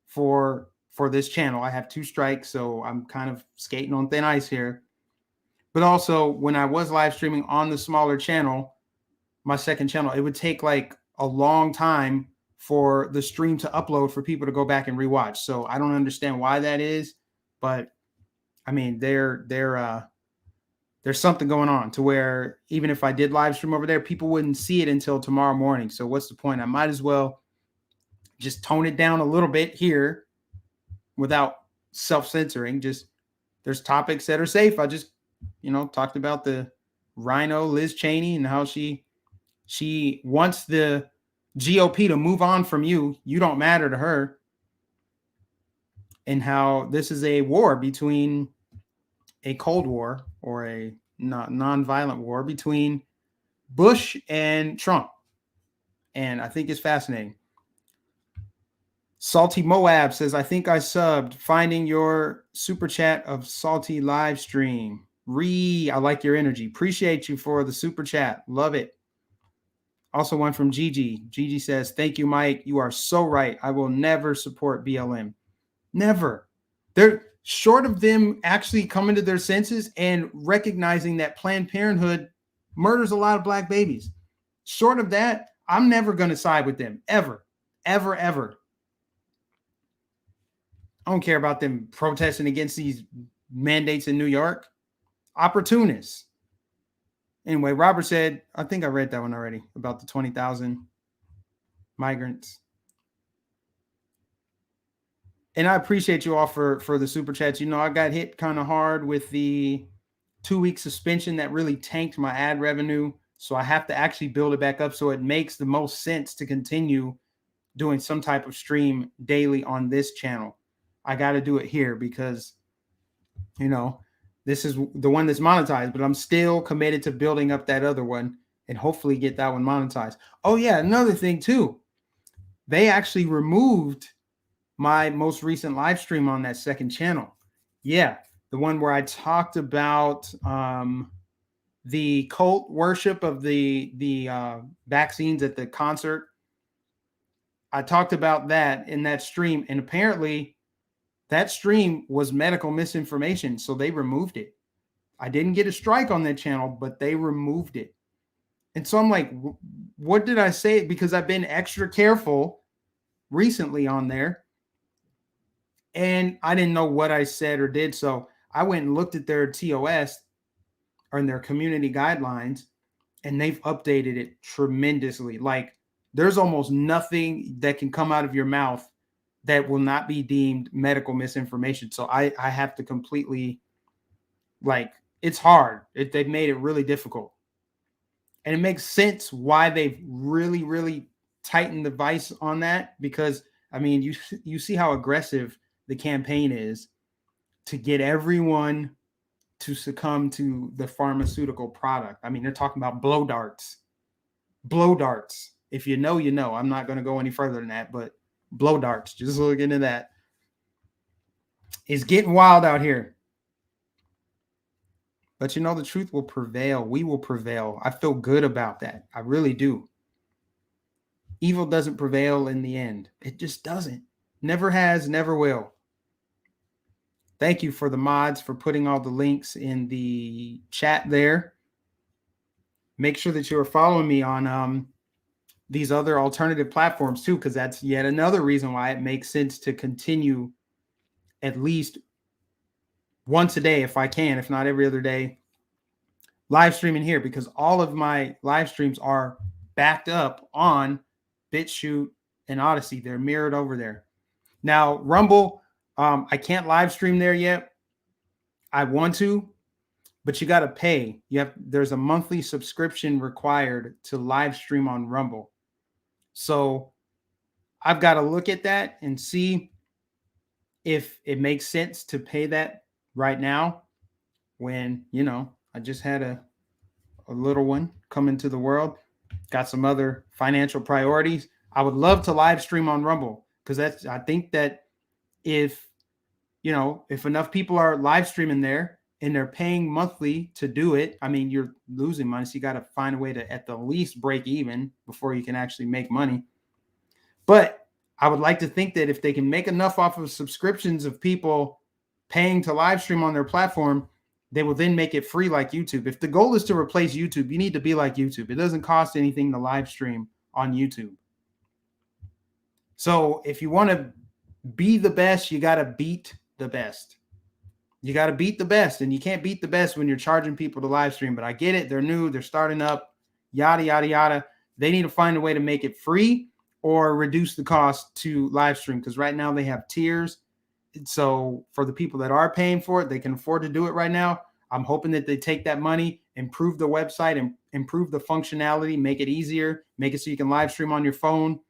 Speaker 1: for this channel. I have 2 strikes, so I'm kind of skating on thin ice here. But also, when I was live streaming on the smaller channel, my second channel, it would take like a long time for the stream to upload for people to go back and rewatch. So I don't understand why that is, but I mean, there's something going on to where even if I did live stream over there, people wouldn't see it until tomorrow morning. So what's the point? I might as well just tone it down a little bit here without self-censoring. Just there's topics that are safe. I just, talked about the Rhino Liz Cheney and how she wants the GOP to move on from you. You don't matter to her. And how this is a war between a Cold War or a non-violent war between Bush and Trump. And I think it's fascinating. Salty Moab says, I think I subbed. Finding your super chat of Salty live stream. I like your energy. Appreciate you for the super chat. Love it. Also one from Gigi. Gigi says, thank you, Mike. You are so right. I will never support BLM. Never. They're short of them actually coming to their senses and recognizing that Planned Parenthood murders a lot of Black babies. Short of that, I'm never going to side with them. Ever. Ever, ever. I don't care about them protesting against these mandates in New York. Opportunists. Anyway, Robert said, I think I read that one already about the 20,000 migrants. And I appreciate you all for the super chats. I got hit kind of hard with the 2-week suspension that really tanked my ad revenue. So I have to actually build it back up so it makes the most sense to continue doing some type of stream daily on this channel. I got to do it here because, this is the one that's monetized, but I'm still committed to building up that other one and hopefully get that one monetized. Oh yeah, another thing too. They actually removed my most recent live stream on that second channel. Yeah, the one where I talked about the cult worship of the vaccines at the concert. I talked about that in that stream, and apparently that stream was medical misinformation, so they removed it. I didn't get a strike on that channel, but they removed it. And so I'm like, what did I say? Because I've been extra careful recently on there, and I didn't know what I said or did. So I went and looked at their TOS or in their community guidelines, and they've updated it tremendously. Like, there's almost nothing that can come out of your mouth that will not be deemed medical misinformation. So I have to completely, it's hard. They've made it really difficult. And it makes sense why they've really, really tightened the vice on that, because, you see how aggressive the campaign is to get everyone to succumb to the pharmaceutical product. They're talking about blow darts. Blow darts. If you know, you know. I'm not going to go any further than that, but blow darts. Just look into that. It's getting wild out here. But the truth will prevail. We will prevail. I feel good about that. I really do. Evil doesn't prevail in the end. It just doesn't. Never has, never will. Thank you for the mods for putting all the links in the chat there. Make sure that you are following me on these other alternative platforms too, because that's yet another reason why it makes sense to continue at least once a day if I can, if not every other day, live streaming here, because all of my live streams are backed up on BitChute and Odyssey. They're mirrored over there. Now, Rumble, I can't live stream there yet. I want to, but you got to pay. There's a monthly subscription required to live stream on Rumble. So I've got to look at that and see if it makes sense to pay that right now when, I just had a little one come into the world, got some other financial priorities. I would love to live stream on Rumble because I think that if enough people are live streaming there and they're paying monthly to do it, I mean, you're losing money. So you got to find a way to at the least break even before you can actually make money. But I would like to think that if they can make enough off of subscriptions of people paying to live stream on their platform, they will then make it free like YouTube. If the goal is to replace YouTube, you need to be like YouTube. It doesn't cost anything to live stream on YouTube. So if you want to be the best, you got to beat the best. You got to beat the best, and you can't beat the best when you're charging people to live stream. But I get it. They're new. They're starting up, yada, yada, yada. They need to find a way to make it free or reduce the cost to live stream, because right now they have tiers. So for the people that are paying for it, they can afford to do it right now. I'm hoping that they take that money, improve the website, and improve the functionality, make it easier, make it so you can live stream on your phone,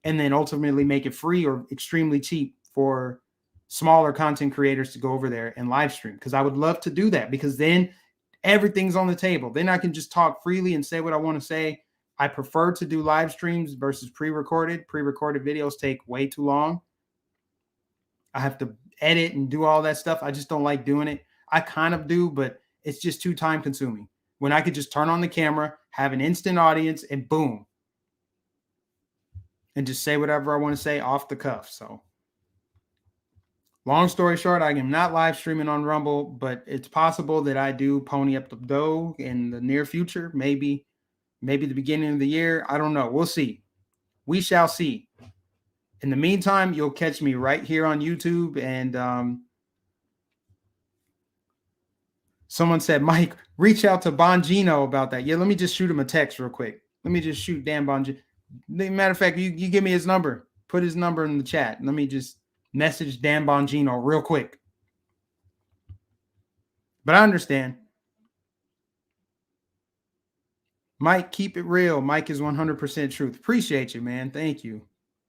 Speaker 1: and then ultimately make it free or extremely cheap for smaller content creators to go over there and live stream. Because I would love to do that, because then everything's on the table. Then I can just talk freely and say what I want to say. I prefer to do live streams versus pre-recorded. Pre-recorded videos take way too long. I have to edit and do all that stuff. I just don't like doing it. I kind of do, but it's just too time consuming. When I could just turn on the camera, have an instant audience, and boom, and just say whatever I want to say off the cuff. So long story short, I am not live streaming on Rumble, but it's possible that I do pony up the dough in the near future. Maybe the beginning of the year. I don't know. We'll see. We shall see. In the meantime, you'll catch me right here on YouTube. And someone said, Mike, reach out to Bongino about that. Yeah, let me just shoot him a text real quick. Let me just shoot Dan Bongino. Matter of fact, you give me his number. Put his number in the chat. Let me just message Dan Bongino real quick. But I understand. Mike, keep it real. Mike is 100% truth. Appreciate you, man. Thank you.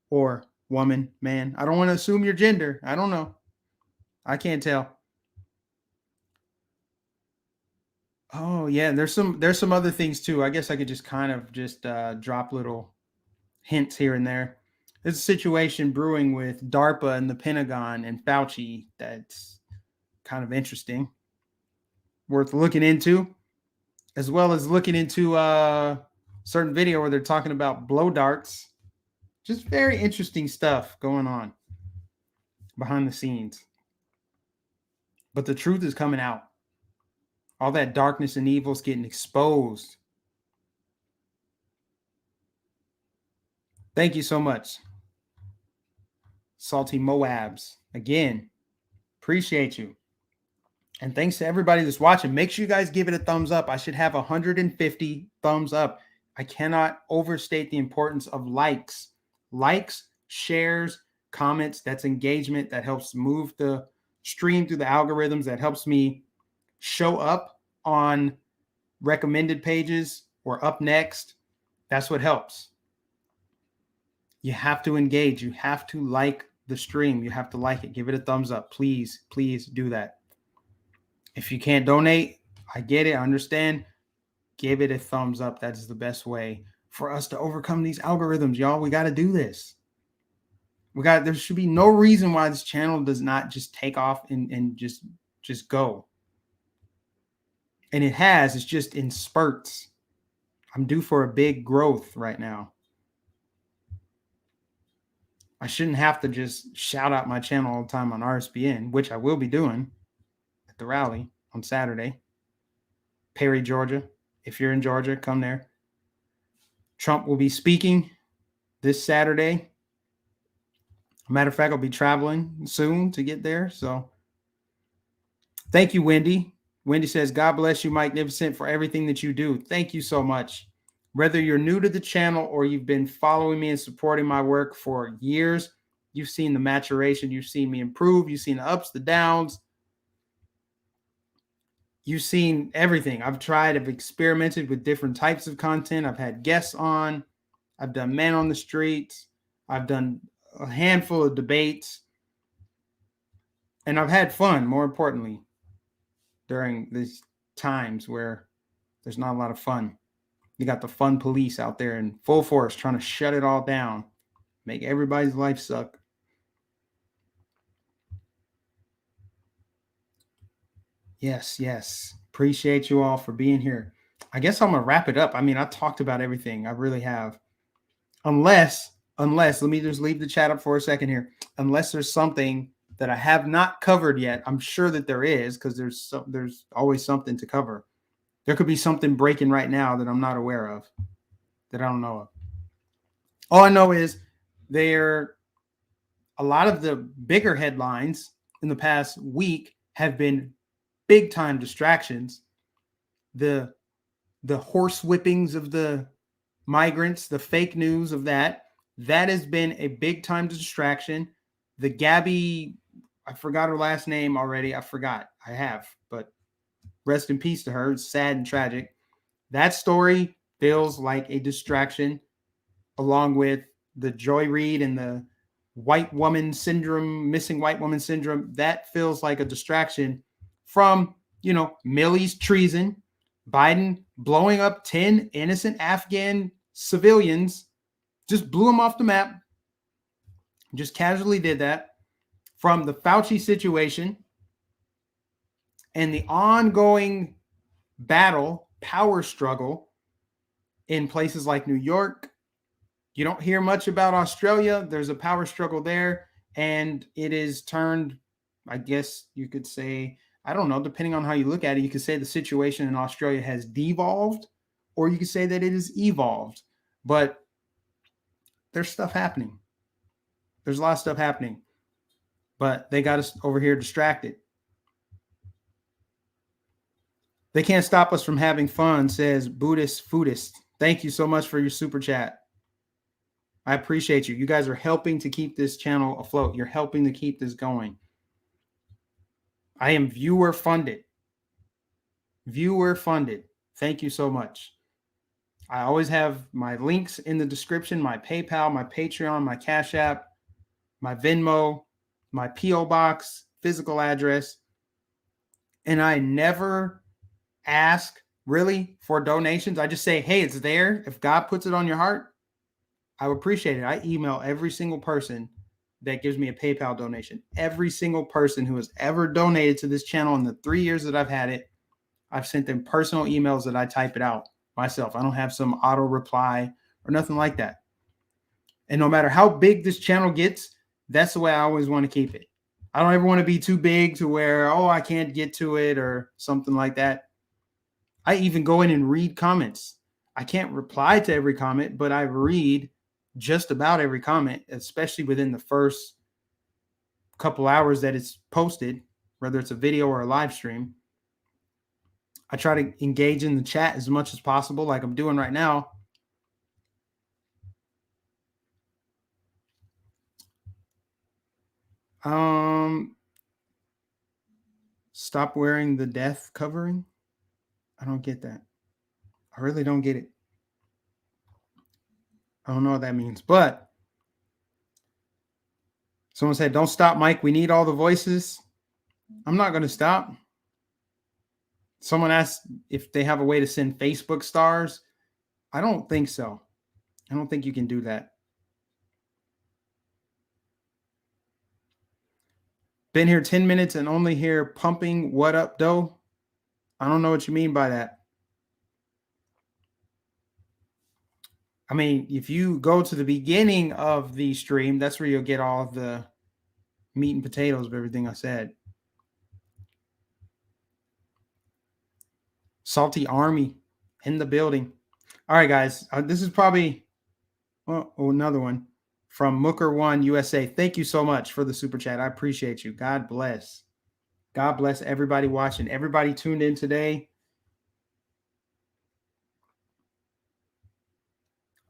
Speaker 1: Or woman, man. I don't want to assume your gender. I don't know. I can't tell. Oh, yeah. There's some other things too. I guess I could just kind of just drop little hints here and there. There's a situation brewing with DARPA and the Pentagon and Fauci that's kind of interesting. Worth looking into, as well as looking into a certain video where they're talking about blow darts. Just very interesting stuff going on behind the scenes. But the truth is coming out. All that darkness and evil is getting exposed. Thank you so much. Salty Moabs. Again, appreciate you. And thanks to everybody that's watching. Make sure you guys give it a thumbs up. I should have 150 thumbs up. I cannot overstate the importance of likes. Likes, shares, comments. That's engagement. That helps move the stream through the algorithms. That helps me show up on recommended pages or up next. That's what helps. You have to engage. You have to like the stream. You have to like it. Give it a thumbs up. Please, please do that. If you can't donate, I get it. I understand. Give it a thumbs up. That is the best way for us to overcome these algorithms, y'all. We got to do this. There should be no reason why this channel does not just take off and just go. And it has. It's just in spurts. I'm due for a big growth right now. I shouldn't have to just shout out my channel all the time on RSBN, which I will be doing at the rally on Saturday. Perry, Georgia. If you're in Georgia, come there. Trump will be speaking this Saturday. Matter of fact, I'll be traveling soon to get there. So thank you, Wendy. Wendy says, God bless you, Mike Nificent, for everything that you do. Thank you so much. Whether you're new to the channel or you've been following me and supporting my work for years, you've seen the maturation. You've seen me improve. You've seen the ups, the downs. You've seen everything. I've experimented with different types of content. I've had guests on. I've done Man on the Streets. I've done a handful of debates. And I've had fun, more importantly, during these times where there's not a lot of fun. You got the fun police out there in full force trying to shut it all down, make everybody's life suck. Yes, yes. Appreciate you all for being here. I guess I'm going to wrap it up. I mean, I talked about everything. I really have. Unless, let me just leave the chat up for a second here. Unless there's something that I have not covered yet. I'm sure that there is, because there's always something to cover. There could be something breaking right now that I'm not aware of, that I don't know of. All I know is a lot of the bigger headlines in the past week have been big time distractions. The horse whippings of the migrants, the fake news of that has been a big time distraction. The Gabby, I forgot her last name already. I have, but rest in peace to her. It's sad and tragic. That story feels like a distraction, along with the Joy Reid and the white woman syndrome, missing white woman syndrome. That feels like a distraction from, Milley's treason, Biden blowing up 10 innocent Afghan civilians, just blew them off the map, just casually did that, from the Fauci situation and the ongoing power struggle in places like New York. You don't hear much about Australia. There's a power struggle there, and it is turned, I guess you could say, I don't know, depending on how you look at it, you could say the situation in Australia has devolved, or you could say that it has evolved. But there's stuff happening. There's a lot of stuff happening. But they got us over here distracted. They can't stop us from having fun, says Buddhist Foodist. Thank you so much for your super chat. I appreciate you. You guys are helping to keep this channel afloat. You're helping to keep this going. I am viewer funded. Viewer funded. Thank you so much. I always have my links in the description, my PayPal, my Patreon, my Cash App, my Venmo, my P.O. Box, physical address. And I never ask really for donations. I just say, hey, it's there. If God puts it on your heart, I would appreciate it. I email every single person that gives me a PayPal donation. Every single person who has ever donated to this channel in the 3 years that I've had it, I've sent them personal emails that I type it out myself. I don't have some auto reply or nothing like that. And no matter how big this channel gets, that's the way I always want to keep it. I don't ever want to be too big to where, I can't get to it or something like that. I even go in and read comments. I can't reply to every comment, but I read just about every comment, especially within the first couple hours that it's posted, whether it's a video or a live stream. I try to engage in the chat as much as possible, like I'm doing right now. Stop wearing the death covering. I don't get that. I really don't get it. I don't know what that means, but someone said, don't stop, Mike. We need all the voices. I'm not going to stop. Someone asked if they have a way to send Facebook stars. I don't think so. I don't think you can do that. Been here 10 minutes and only hear pumping. What up, doe? I don't know what you mean by that. I mean, if you go to the beginning of the stream, that's where you'll get all of the meat and potatoes of everything I said. Salty Army in the building. All right, guys. This is probably another one from Mooker1 USA. Thank you so much for the super chat. I appreciate you. God bless. God bless everybody watching. Everybody tuned in today.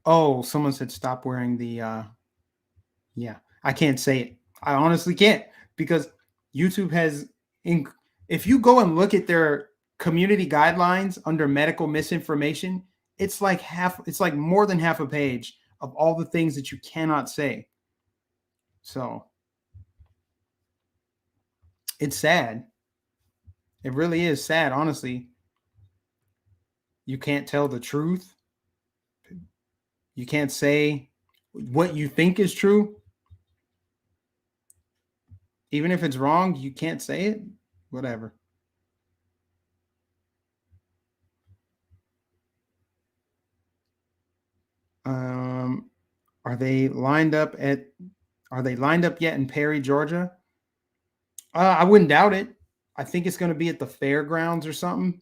Speaker 1: Oh, someone said stop wearing the yeah. I can't say it. I honestly can't, because YouTube has if you go and look at their community guidelines under medical misinformation, it's like more than half a page of all the things that you cannot say. So it's sad. It really is sad, honestly. You can't tell the truth. You can't say what you think is true. Even if it's wrong, you can't say it. Whatever. Are they lined up yet in Perry, Georgia? I wouldn't doubt it. I think it's going to be at the fairgrounds or something.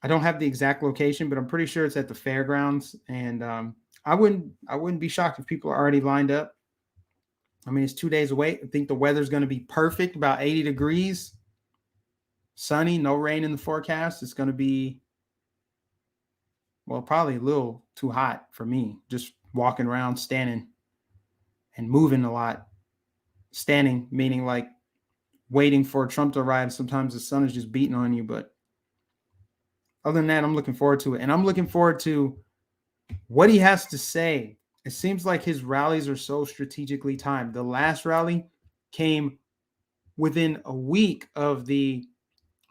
Speaker 1: I don't have the exact location, but I'm pretty sure it's at the fairgrounds. And I wouldn't be shocked if people are already lined up. I mean, it's 2 days away. I think the weather's going to be perfect, about 80 degrees, sunny, no rain in the forecast. It's going to be, well, probably a little too hot for me, just walking around, standing and moving a lot. Standing, meaning like waiting for Trump to arrive. Sometimes the sun is just beating on you. But other than that, I'm looking forward to it. And I'm looking forward to what he has to say. It seems like his rallies are so strategically timed. The last rally came within a week of the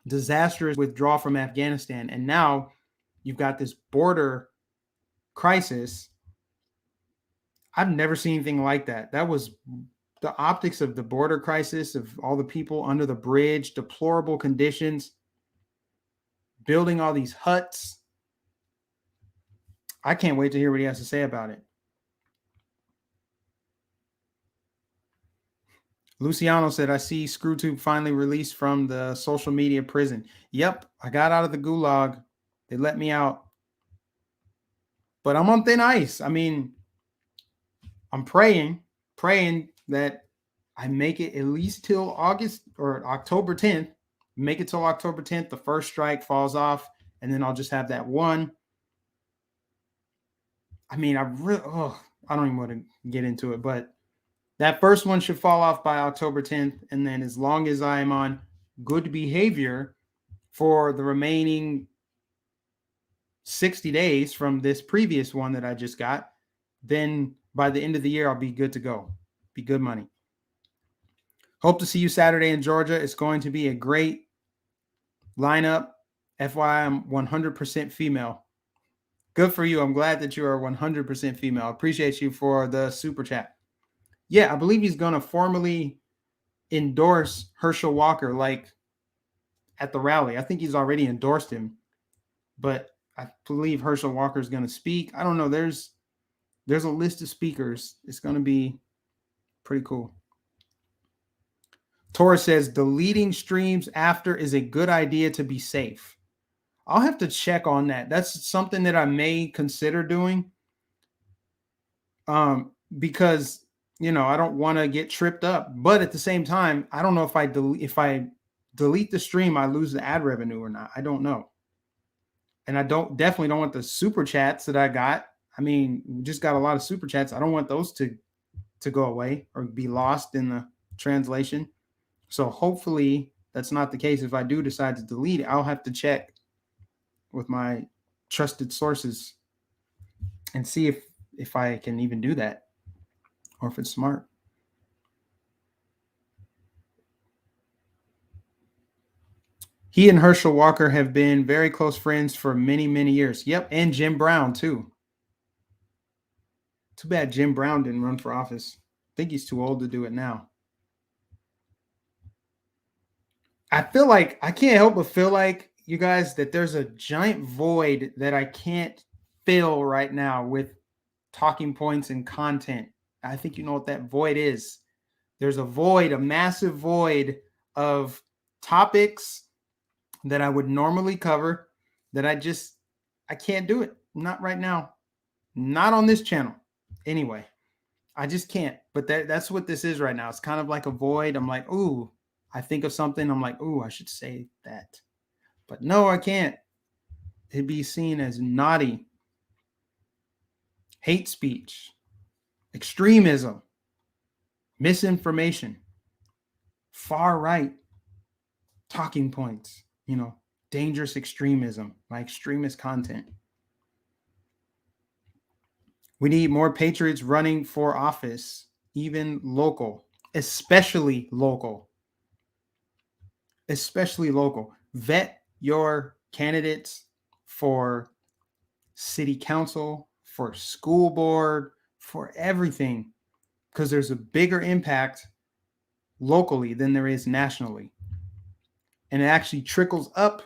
Speaker 1: disastrous withdrawal from Afghanistan. And now you've got this border crisis. I've never seen anything like that. That was the optics of the border crisis, of all the people under the bridge, deplorable conditions, building all these huts. I can't wait to hear what he has to say about it. Luciano said, I see ScrewTube finally released from the social media prison. Yep, I got out of the gulag. They let me out. But I'm on thin ice. I mean, I'm praying that I make it at least till August or October 10th. Make it till October 10th. The first strike falls off, and then I'll just have that one. I mean, I don't even want to get into it, but that first one should fall off by October 10th. And then as long as I am on good behavior for the remaining 60 days from this previous one that I just got, then by the end of the year, I'll be good to go. Be good money. Hope to see you Saturday in Georgia. It's going to be a great lineup. FYI, I'm 100% female. Good for you. I'm glad that you are 100% female. I appreciate you for the super chat. Yeah, I believe he's going to formally endorse Herschel Walker, like at the rally. I think he's already endorsed him, but I believe Herschel Walker is going to speak. I don't know. There's a list of speakers. It's going to be pretty cool. Torres says deleting streams after is a good idea to be safe. I'll have to check on that. That's something that I may consider doing. Because I don't want to get tripped up, but at the same time, I don't know if I delete the stream, I lose the ad revenue or not. I don't know. And I definitely don't want the super chats that I got. I mean, we just got a lot of super chats. I don't want those to go away or be lost in the translation. So hopefully that's not the case. If I do decide to delete it, I'll have to check with my trusted sources and see if I can even do that or if it's smart. He and Herschel Walker have been very close friends for many, many years. Yep, and Jim Brown too. Too bad Jim Brown didn't run for office. I think he's too old to do it now. I can't help but feel like, you guys, that there's a giant void that I can't fill right now with talking points and content. I think you know what that void is. There's a void, a massive void of topics that I would normally cover that I can't do it. Not right now. Not on this channel. Anyway, I just can't. But that's what this is right now. It's kind of like a void. I'm like, ooh, I think of something. I'm like, ooh, I should say that. But no, I can't. It'd be seen as naughty. Hate speech. Extremism. Misinformation. Far right talking points. Dangerous extremism, my extremist content. We need more patriots running for office, even local, especially local. Especially local. Vet your candidates for city council, for school board, for everything, because there's a bigger impact locally than there is nationally. And it actually trickles up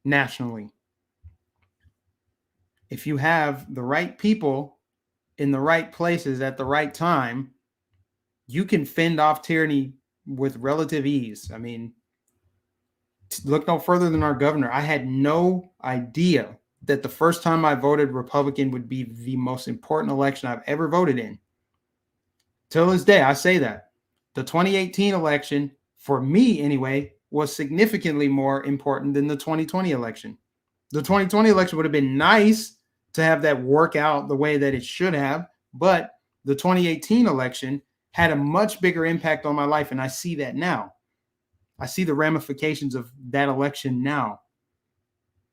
Speaker 1: nationally. If you have the right people in the right places at the right time, you can fend off tyranny with relative ease. I mean, look no further than our governor. I had no idea that the first time I voted Republican would be the most important election I've ever voted in. Till this day, I say that. The 2018 election, for me anyway, was significantly more important than the 2020 election. The 2020 election would have been nice to have that work out the way that it should have, but the 2018 election had a much bigger impact on my life, and I see that now. I see the ramifications of that election now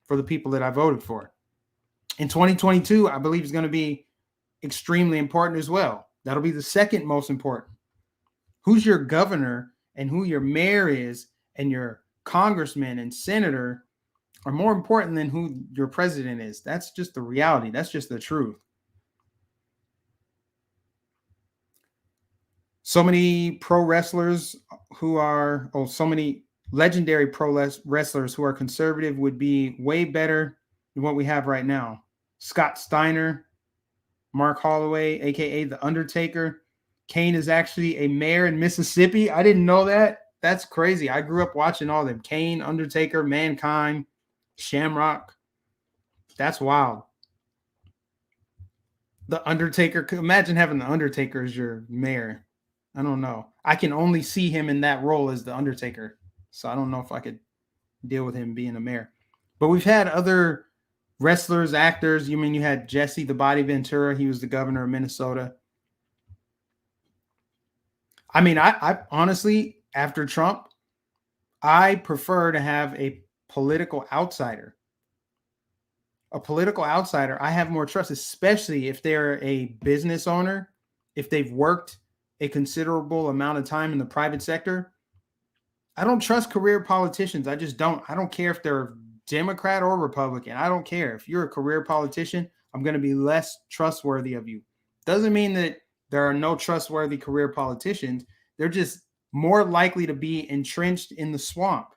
Speaker 1: for the people that I voted for. In 2022, I believe is going to be extremely important as well. That'll be the second most important. Who's your governor and who your mayor is and your congressman and senator are more important than who your president is. That's just the reality. That's just the truth. So many pro wrestlers so many legendary pro wrestlers who are conservative would be way better than what we have right now. Scott Steiner, Mark Holloway, aka The Undertaker. Kane is actually a mayor in Mississippi. I didn't know that. That's crazy. I grew up watching all them. Kane, Undertaker, Mankind, Shamrock. That's wild. The Undertaker. Imagine having The Undertaker as your mayor. I don't know. I can only see him in that role as The Undertaker. So I don't know if I could deal with him being a mayor. But we've had other wrestlers, actors. You had Jesse the Body Ventura. He was the governor of Minnesota. I mean, I honestly, after Trump, I prefer to have a political outsider. A political outsider, I have more trust, especially if they're a business owner, if they've worked a considerable amount of time in the private sector. I don't trust career politicians. I just don't. I don't care if they're Democrat or Republican. I don't care. If you're a career politician, I'm going to be less trustworthy of you. Doesn't mean that there are no trustworthy career politicians. They're just more likely to be entrenched in the swamp.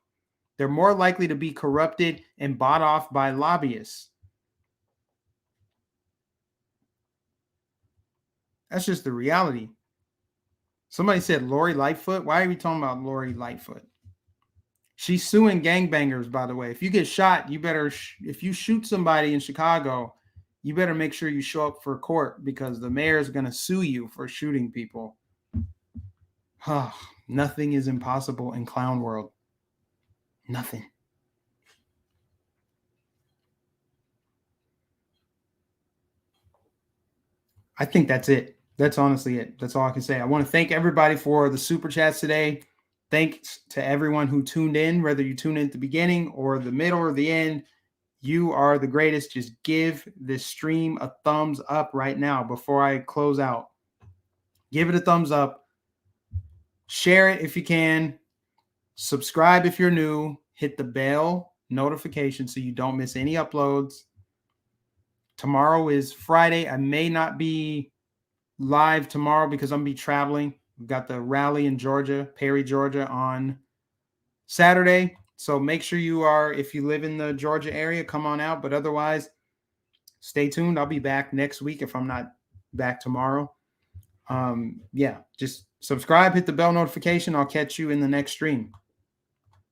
Speaker 1: They're more likely to be corrupted and bought off by lobbyists. That's just the reality. Somebody said Lori Lightfoot. Why are we talking about Lori Lightfoot? She's suing gangbangers, by the way. If you get shot, you better, if you shoot somebody in Chicago, you better make sure you show up for court because the mayor is going to sue you for shooting people. Nothing is impossible in clown world. Nothing. I think that's it. That's honestly it. That's all I can say. I want to thank everybody for the super chats today. Thanks to everyone who tuned in, whether you tuned in at the beginning or the middle or the end. You are the greatest. Just give this stream a thumbs up right now before I close out. Give it a thumbs up. Share it if you can. Subscribe if you're new. Hit the bell notification so you don't miss any uploads. Tomorrow is Friday. I may not be live tomorrow because I'm going to be traveling. We've got the rally in Georgia, Perry, Georgia on Saturday. So make sure you are, if you live in the Georgia area, come on out. But otherwise, stay tuned. I'll be back next week if I'm not back tomorrow. Just subscribe, hit the bell notification. I'll catch you in the next stream.